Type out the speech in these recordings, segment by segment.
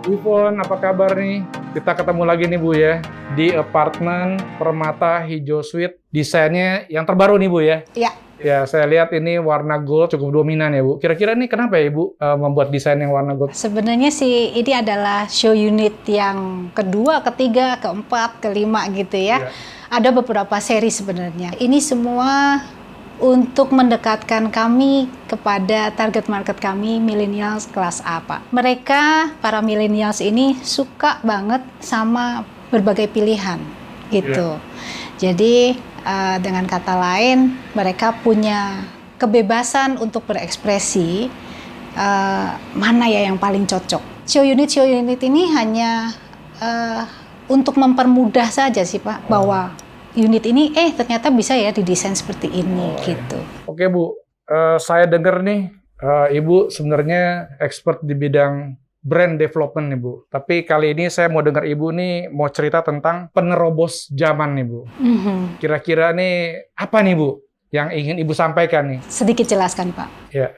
Bu Ivon, apa kabar nih? Kita ketemu lagi nih Bu ya, di apartemen Permata Hijau Suite. Desainnya yang terbaru nih Bu ya? Iya. Ya, saya lihat ini warna gold cukup dominan ya Bu. Kira-kira nih kenapa ya Bu membuat desain yang warna gold? Sebenarnya sih ini adalah show unit yang kedua, ketiga, keempat, kelima gitu ya. Iya. Ada beberapa seri sebenarnya. Ini semua untuk mendekatkan kami kepada target market kami, millennials kelas A, Pak. Mereka, para millennials ini suka banget sama berbagai pilihan gitu. Jadi dengan kata lain, mereka punya kebebasan untuk berekspresi mana ya yang paling cocok. Show unit ini hanya untuk mempermudah saja sih Pak, bahwa unit ini ternyata bisa ya didesain seperti ini gitu. Oke Bu, saya dengar nih Ibu sebenarnya expert di bidang brand development nih Bu. Tapi kali ini saya mau dengar Ibu nih mau cerita tentang penerobos zaman nih Bu. Kira-kira nih apa nih Bu yang ingin Ibu sampaikan nih? Sedikit jelaskan Pak. Ya.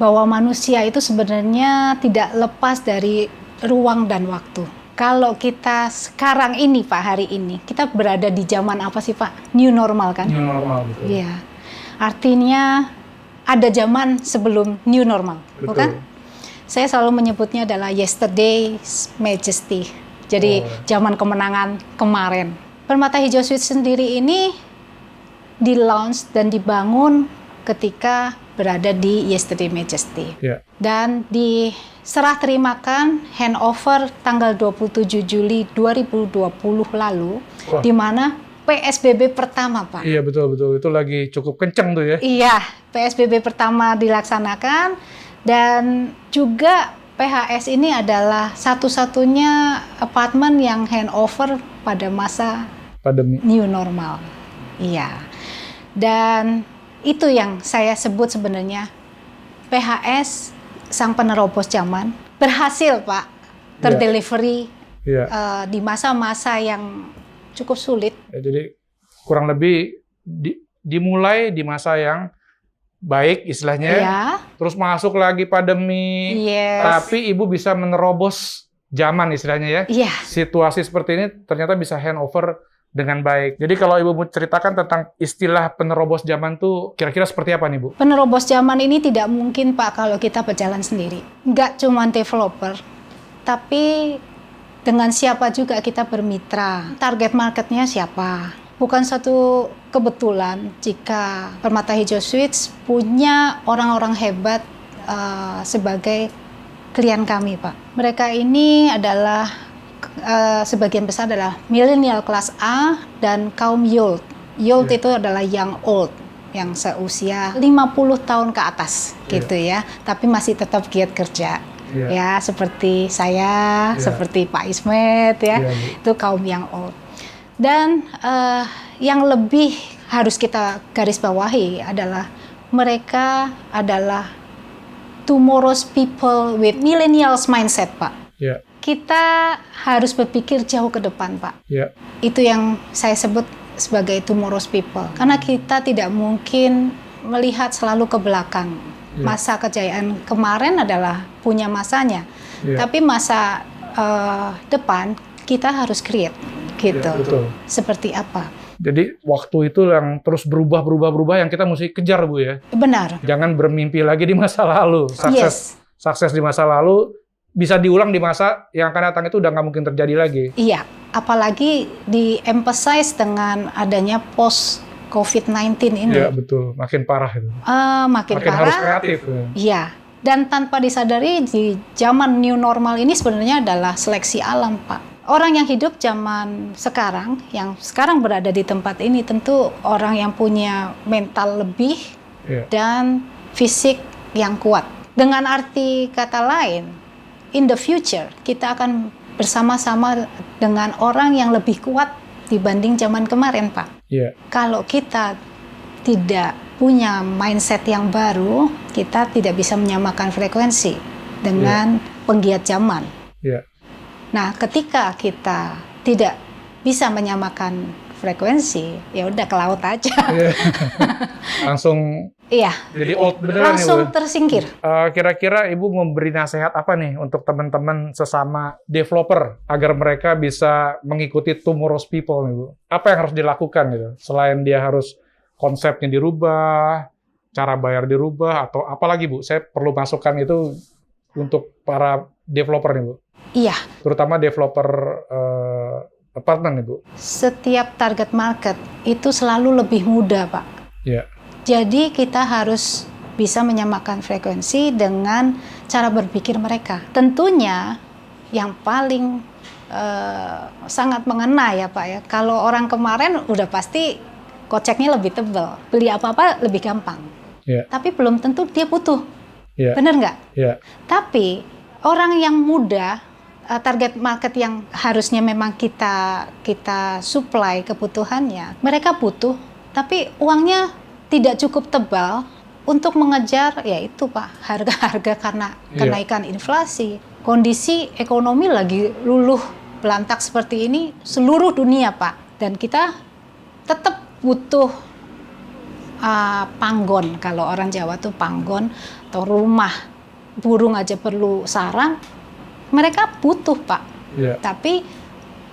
Bahwa manusia itu sebenarnya tidak lepas dari ruang dan waktu. Kalau kita sekarang ini Pak, hari ini, kita berada di zaman apa sih Pak? New normal kan? New normal, betul. Iya. Artinya ada zaman sebelum new normal, Betul. bukan? Saya selalu menyebutnya adalah yesterday's majesty. Jadi zaman kemenangan kemarin. Permata Hijau Suite sendiri ini di-launch dan dibangun ketika berada di Yesterday Majesty. Ya. Dan diserah terimakan handover tanggal 27 Juli 2020 lalu, di mana PSBB pertama, Pak. Iya, betul. Itu lagi cukup kenceng tuh ya. Iya, PSBB pertama dilaksanakan, dan juga PHS ini adalah satu-satunya apartemen yang handover pada masa Pandemi. new normal. Iya. Dan itu yang saya sebut sebenarnya PHS, sang penerobos zaman, berhasil Pak terdelivery di masa-masa yang cukup sulit. Ya, jadi kurang lebih dimulai di masa yang baik istilahnya, terus masuk lagi pandemi, tapi Ibu bisa menerobos zaman istilahnya ya. Situasi seperti ini ternyata bisa handover dengan baik. Jadi kalau Ibu mau ceritakan tentang istilah penerobos zaman tuh kira-kira seperti apa nih Bu? Penerobos zaman ini tidak mungkin Pak kalau kita berjalan sendiri. Nggak cuma developer, tapi dengan siapa juga kita bermitra. Target marketnya siapa? Bukan satu kebetulan jika Permata Hijau Suites punya orang-orang hebat sebagai klien kami Pak. Mereka ini adalah sebagian besar adalah milenial kelas A dan kaum youth. Youth itu adalah young old, yang seusia 50 tahun ke atas gitu ya, tapi masih tetap giat kerja. Ya, seperti saya, seperti Pak Ismet ya, itu kaum young old. Dan yang lebih harus kita garis bawahi adalah mereka adalah tomorrow's people with millennials mindset Pak. Kita harus berpikir jauh ke depan, Pak. Itu yang saya sebut sebagai tomorrow's people. Karena kita tidak mungkin melihat selalu ke belakang. Masa kejayaan kemarin adalah punya masanya. Tapi masa depan kita harus create, gitu. Seperti apa? Jadi waktu itu yang terus berubah yang kita mesti kejar Bu ya. Benar. Jangan bermimpi lagi di masa lalu. Sukses di masa lalu bisa diulang di masa yang akan datang itu udah nggak mungkin terjadi lagi. Iya, apalagi di-emphasize dengan adanya post-COVID-19 ini. Iya, betul. Makin parah itu. Makin parah. Harus kreatif. Iya. Dan tanpa disadari di zaman new normal ini sebenarnya adalah seleksi alam, Pak. Orang yang hidup zaman sekarang, yang sekarang berada di tempat ini tentu orang yang punya mental lebih dan fisik yang kuat. Dengan arti kata lain, in the future, kita akan bersama-sama dengan orang yang lebih kuat dibanding zaman kemarin, Pak. Kalau kita tidak punya mindset yang baru, kita tidak bisa menyamakan frekuensi dengan penggiat zaman. Nah, ketika kita tidak bisa menyamakan frekuensi, ya udah ke laut aja. Langsung Iya. Jadi old beneran langsung ya, Bu? tersingkir. Kira-kira Ibu memberi nasihat apa nih untuk teman-teman sesama developer agar mereka bisa mengikuti Tomorrow's People nih, Bu? Apa yang harus dilakukan gitu? Selain dia harus konsepnya dirubah, cara bayar dirubah, atau apa lagi, Bu? Saya perlu masukan itu untuk para developer nih, Bu. Iya. Terutama developer apartemen nih, Bu. Setiap target market itu selalu lebih mudah, Pak. Iya. Jadi kita harus bisa menyamakan frekuensi dengan cara berpikir mereka. Tentunya yang paling sangat mengena ya Pak ya. Kalau orang kemarin udah pasti koceknya lebih tebal, beli apa-apa lebih gampang. Yeah. Tapi belum tentu dia butuh. Yeah. Bener nggak? Yeah. Tapi orang yang muda, target market yang harusnya memang kita supply kebutuhannya, mereka butuh, tapi uangnya tidak cukup tebal untuk mengejar, yaitu Pak, harga-harga karena kenaikan inflasi. Kondisi ekonomi lagi luluh belantak seperti ini seluruh dunia Pak. Dan kita tetap butuh panggon, kalau orang Jawa tuh panggon, atau rumah. Burung aja perlu sarang, mereka butuh Pak. Tapi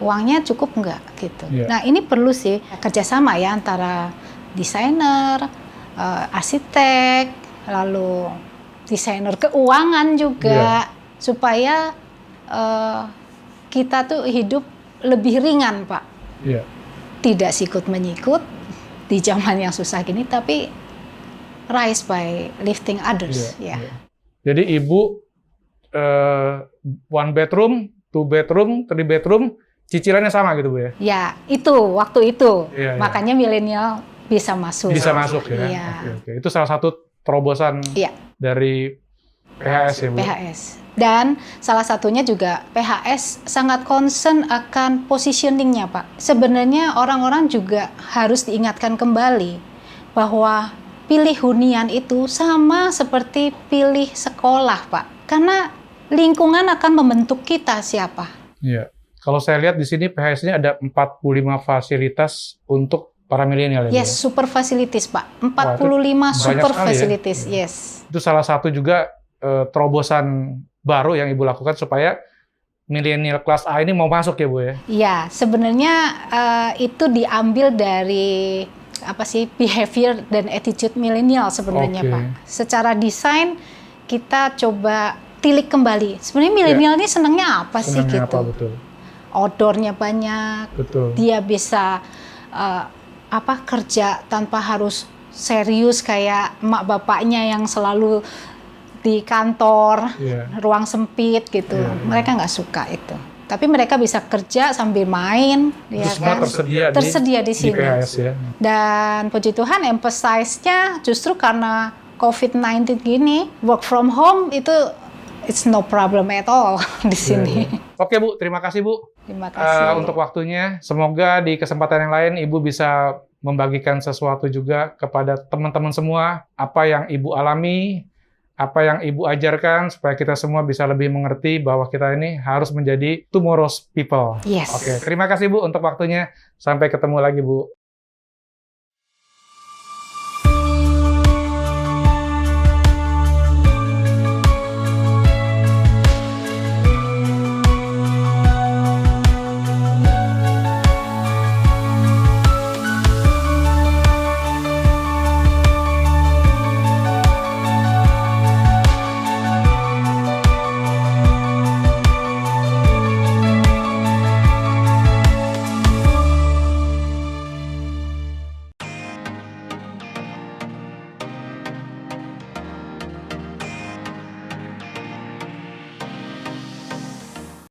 uangnya cukup enggak gitu. Nah ini perlu sih kerjasama ya antara desainer, arsitek, lalu desainer keuangan juga, supaya kita tuh hidup lebih ringan, Pak. Tidak sikut menyikut di zaman yang susah gini, tapi rise by lifting others. Jadi Ibu one bedroom, two bedroom, three bedroom, cicilannya sama gitu Bu ya? Ya, itu waktu itu. Makanya milenial bisa masuk. Bisa masuk ya. Oke. Itu salah satu terobosan dari PHS ya Bu. PHS. Dan salah satunya juga PHS sangat concern akan positioningnya Pak. Sebenarnya orang-orang juga harus diingatkan kembali bahwa pilih hunian itu sama seperti pilih sekolah Pak. Karena lingkungan akan membentuk kita siapa. Iya. Kalau saya lihat di sini PHS-nya ada 45 fasilitas untuk para milenial ya? Yes, super facilities Pak. 45 super facilities, ya? Yes. Itu salah satu juga terobosan baru yang Ibu lakukan supaya milenial kelas A ini mau masuk ya Bu ya? Iya, sebenarnya itu diambil dari behavior dan attitude milenial sebenarnya Pak. Secara desain kita coba tilik kembali. Sebenarnya milenial ini senangnya apa sih gitu? Apa, betul. Outdoor-nya banyak. Betul. Dia bisa kerja tanpa harus serius kayak emak bapaknya yang selalu di kantor, ruang sempit gitu. Mereka nggak suka itu. Tapi mereka bisa kerja sambil main, ya kan? Tersedia di sini. Di PHS, ya. Dan puji Tuhan, emphasize-nya justru karena COVID-19 gini, work from home itu it's no problem at all di sini. Oke Bu, terima kasih Bu. Terima kasih. Untuk waktunya. Semoga di kesempatan yang lain Ibu bisa membagikan sesuatu juga kepada teman-teman semua, apa yang Ibu alami, apa yang Ibu ajarkan, supaya kita semua bisa lebih mengerti bahwa kita ini harus menjadi tomorrow's people. Yes. Oke, terima kasih Bu untuk waktunya. Sampai ketemu lagi Bu.